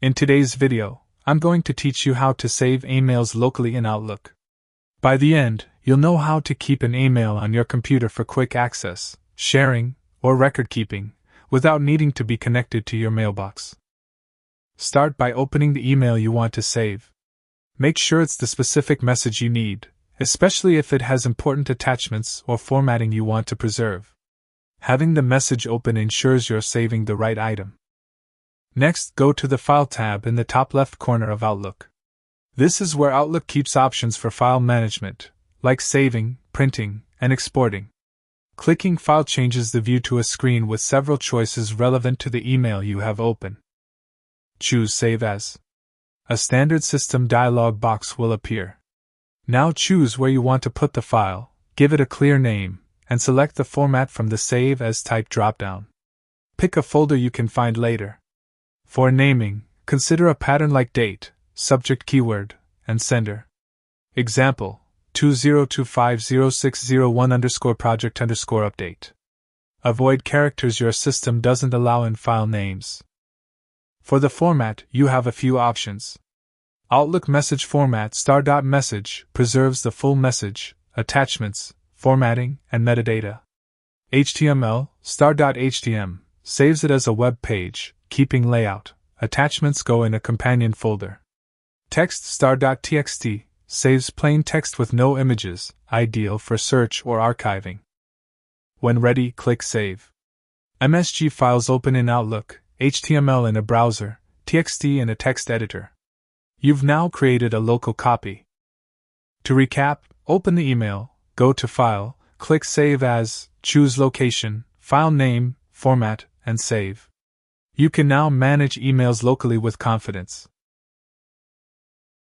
In today's video, I'm going to teach you how to save emails locally in Outlook. By the end, you'll know how to keep an email on your computer for quick access, sharing, or record keeping, without needing to be connected to your mailbox. Start by opening the email you want to save. Make sure it's the specific message you need, especially if it has important attachments or formatting you want to preserve. Having the message open ensures you're saving the right item. Next, go to the File tab in the top left corner of Outlook. This is where Outlook keeps options for file management, like saving, printing, and exporting. Clicking File changes the view to a screen with several choices relevant to the email you have open. Choose Save As. A standard system dialog box will appear. Now choose where you want to put the file, give it a clear name, and select the format from the Save As Type dropdown. Pick a folder you can find later. For naming, consider a pattern like date, subject keyword, and sender. Example, 20250601_project_update. Avoid characters your system doesn't allow in file names. For the format, you have a few options. Outlook Message Format *message preserves the full message, attachments, formatting, and metadata. HTML *htm saves it as a web page, keeping layout. Attachments go in a companion folder. Text *txt saves plain text with no images, ideal for search or archiving. When ready, click Save. MSG files open in Outlook, HTML in a browser, TXT in a text editor. You've now created a local copy. To recap, open the email, go to File, click Save As, choose Location, File Name, Format, and Save. You can now manage emails locally with confidence.